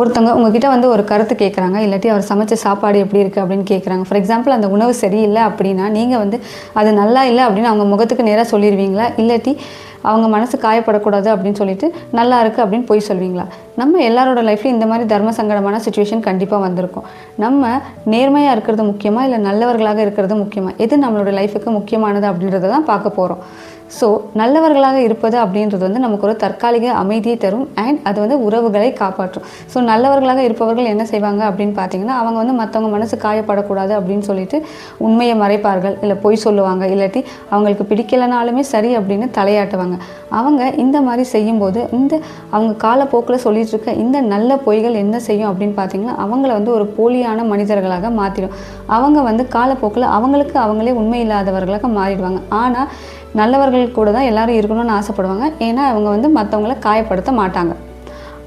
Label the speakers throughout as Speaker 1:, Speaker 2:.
Speaker 1: ஒருத்தவங்க உங்ககிட்ட வந்து ஒரு கருத்து கேட்குறாங்க, இல்லாட்டி அவர் சமைச்ச சாப்பாடு எப்படி இருக்குது அப்படின்னு கேட்குறாங்க. ஃபார் எக்ஸாம்பிள் அந்த உணவு சரியில்லை அப்படின்னா நீங்கள் வந்து அது நல்லா இல்லை அப்படின்னு அவங்க முகத்துக்கு நேராக சொல்லிடுவீங்களா, இல்லாட்டி அவங்க மனசு காயப்படக்கூடாது அப்படின்னு சொல்லிட்டு நல்லா இருக்குது அப்படின்னு போய் சொல்வீங்களா? நம்ம எல்லாரோட லைஃப்லையும் இந்த மாதிரி தர்ம சங்கடமான சுச்சுவேஷன் கண்டிப்பாக வந்திருக்கும். நம்ம நேர்மையாக இருக்கிறது முக்கியமா இல்லை நல்லவர்களாக இருக்கிறது முக்கியமா, எது நம்மளோட லைஃபுக்கு முக்கியமானது அப்படின்றத தான் பார்க்க போகிறோம். ஸோ நல்லவர்களாக இருப்பது அப்படின்றது வந்து நமக்கு ஒரு தற்காலிக அமைதியை தரும் அண்ட் அது வந்து உறவுகளை காப்பாற்றும். ஸோ நல்லவர்களாக இருப்பவர்கள் என்ன செய்வாங்க அப்படின்னு பார்த்தீங்கன்னா, அவங்க வந்து மற்றவங்க மனசு காயப்படக்கூடாது அப்படின்னு சொல்லிட்டு உண்மையை மறைப்பார்கள், இல்லை பொய் சொல்லுவாங்க, இல்லாட்டி அவங்களுக்கு பிடிக்கலைனாலுமே சரி அப்படின்னு தலையாட்டுவாங்க. அவங்க இந்த மாதிரி செய்யும்போது அவங்க காலப்போக்கில் சொல்லிட்டு இருக்க இந்த நல்ல பொய்கள் என்ன செய்யும் அப்படின்னு பார்த்தீங்கன்னா, அவங்கள வந்து ஒரு போலியான மனிதர்களாக மாற்றிடும். அவங்க வந்து காலப்போக்கில் அவங்களுக்கு அவங்களே உண்மை இல்லாதவர்களாக மாறிடுவாங்க. ஆனால் நல்லவர்கள் கூட தான் எல்லாரும் இருக்கணும்னு ஆசைப்படுவாங்க. ஏன்னா அவங்க வந்து மற்றவங்கள காயப்படுத்த மாட்டாங்க.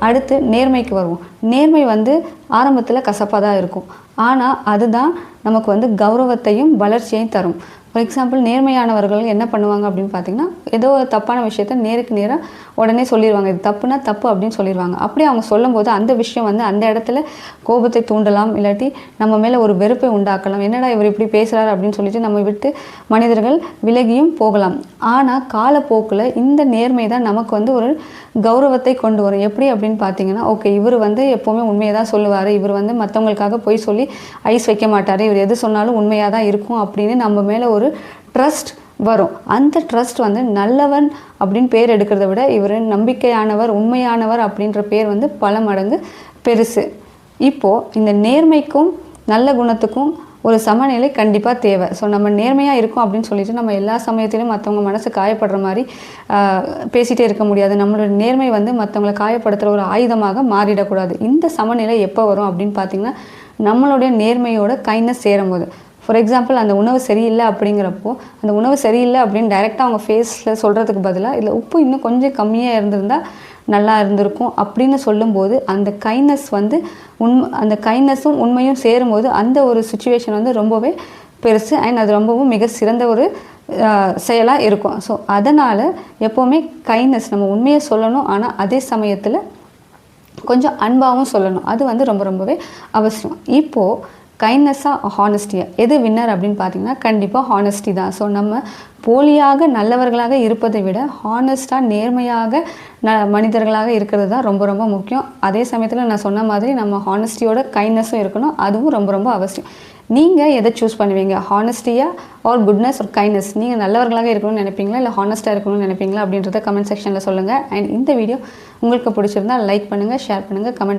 Speaker 1: அடுத்து நேர்மைக்கு வருவோம். நேர்மை வந்து ஆரம்பத்தில் கசப்பாக தான் இருக்கும். ஆனால் அதுதான் நமக்கு வந்து கௌரவத்தையும் வளர்ச்சியையும் தரும். ஃபார் எக்ஸாம்பிள் நேர்மையானவர்கள் என்ன பண்ணுவாங்க அப்படின்னு பார்த்தீங்கன்னா, ஏதோ ஒரு தப்பான விஷயத்த நேருக்கு நேராக உடனே சொல்லிடுவாங்க. இது தப்புனா தப்பு அப்படின்னு சொல்லிடுவாங்க. அப்படி அவங்க சொல்லும்போது அந்த விஷயம் வந்து அந்த இடத்துல கோபத்தை தூண்டலாம், இல்லாட்டி நம்ம மேலே ஒரு வெறுப்பை உண்டாக்கலாம். என்னடா இவர் இப்படி பேசுகிறாரு அப்படின்னு சொல்லிட்டு நம்ம விட்டு மனிதர்கள் விலகியும் போகலாம். ஆனால் காலப்போக்கில் இந்த நேர்மை தான் நமக்கு வந்து ஒரு கௌரவத்தை கொண்டு வரும். எப்படி அப்படின்னு பார்த்தீங்கன்னா, ஓகே இவர் வந்து எப்போவுமே உண்மையை தான் சொல்லுவார், இவர் வந்து மற்றவங்களுக்காக போய் சொல்லி ஐஸ் வைக்க மாட்டார், இவர் எது சொன்னாலும் உண்மையாக தான் இருக்கும் அப்படின்னு நம்ம மேலே ஒரு ட்ரஸ்ட் வரும். அந்த ட்ரஸ்ட் வந்து நல்லவன் அப்படின்னு பேர் எடுக்கிறத விட இவர் நம்பிக்கையானவர், உண்மையானவர் அப்படின்ற பேர் வந்து பல மடங்கு பெருசு. இப்போது இந்த நேர்மைக்கும் நல்ல குணத்துக்கும் ஒரு சமநிலை கண்டிப்பாக தேவை. ஸோ நம்ம நேர்மையாக இருக்கோம் அப்படின்னு சொல்லிட்டு நம்ம எல்லா சமயத்திலும் மற்றவங்க மனசு காயப்படுற மாதிரி பேசிகிட்டே இருக்க முடியாது. நம்மளோட நேர்மை வந்து மற்றவங்களை காயப்படுத்துகிற ஒரு ஆயுதமாக மாறிடக்கூடாது. இந்த சமநிலை எப்போ வரும் அப்படின்னு பார்த்திங்கன்னா, நம்மளுடைய நேர்மையோட கைண்ட்னஸ் சேரும்போது. ஃபார் எக்ஸாம்பிள் அந்த உணவு சரியில்லை அப்படிங்கிறப்போ, அந்த உணவு சரியில்லை அப்படின்னு டைரெக்டாக அவங்க ஃபேஸில் சொல்கிறதுக்கு பதிலாக இல்லை உப்பு இன்னும் கொஞ்சம் கம்மியாக இருந்திருந்தால் நல்லா இருந்திருக்கும் அப்படின்னு சொல்லும்போது அந்த கைண்ட்னஸ் வந்து அந்த கைண்ட்னஸும் உண்மையும் சேரும்போது அந்த ஒரு சுச்சுவேஷன் வந்து ரொம்பவே பெருசு அண்ட் அது ரொம்பவும் மிக சிறந்த ஒரு செயலாக இருக்கும். ஸோ அதனால் எப்போவுமே கைண்ட்னஸ், நம்ம உண்மையை சொல்லணும், ஆனால் அதே சமயத்தில் கொஞ்சம் அன்பாகவும் சொல்லணும். அது வந்து ரொம்பவே அவசியம். இப்போது கைண்ட்னஸாக ஹானஸ்டியாக எது வின்னர் அப்படின்னு பார்த்தீங்கன்னா, கண்டிப்பாக ஹானஸ்டி தான். ஸோ நம்ம போலியாக நல்லவர்களாக இருப்பதை விட ஹானஸ்டாக நேர்மையாக மனிதர்களாக இருக்கிறது தான் ரொம்ப முக்கியம். அதே சமயத்தில் நான் சொன்ன மாதிரி நம்ம ஹானஸ்டியோட கைண்ட்னஸும் இருக்கணும், அதுவும் ரொம்ப அவசியம். நீங்கள் எதை சூஸ் பண்ணுவீங்க, ஹானஸ்டியாக ஆர் குட்னஸ் ஒரு கைண்ட்னஸ்? நீங்கள் நல்லவர்களாக இருக்கணும்னு நினைப்பீங்களா இல்லை ஹானஸ்ட்டாக இருக்கணும்னு நினைப்பீங்களா அப்படின்றத கமெண்ட் செக்ஷனில் சொல்லுங்கள். அண்ட் இந்த வீடியோ உங்களுக்கு பிடிச்சிருந்தால் லைக் பண்ணுங்கள், ஷேர் பண்ணுங்கள், கமெண்ட்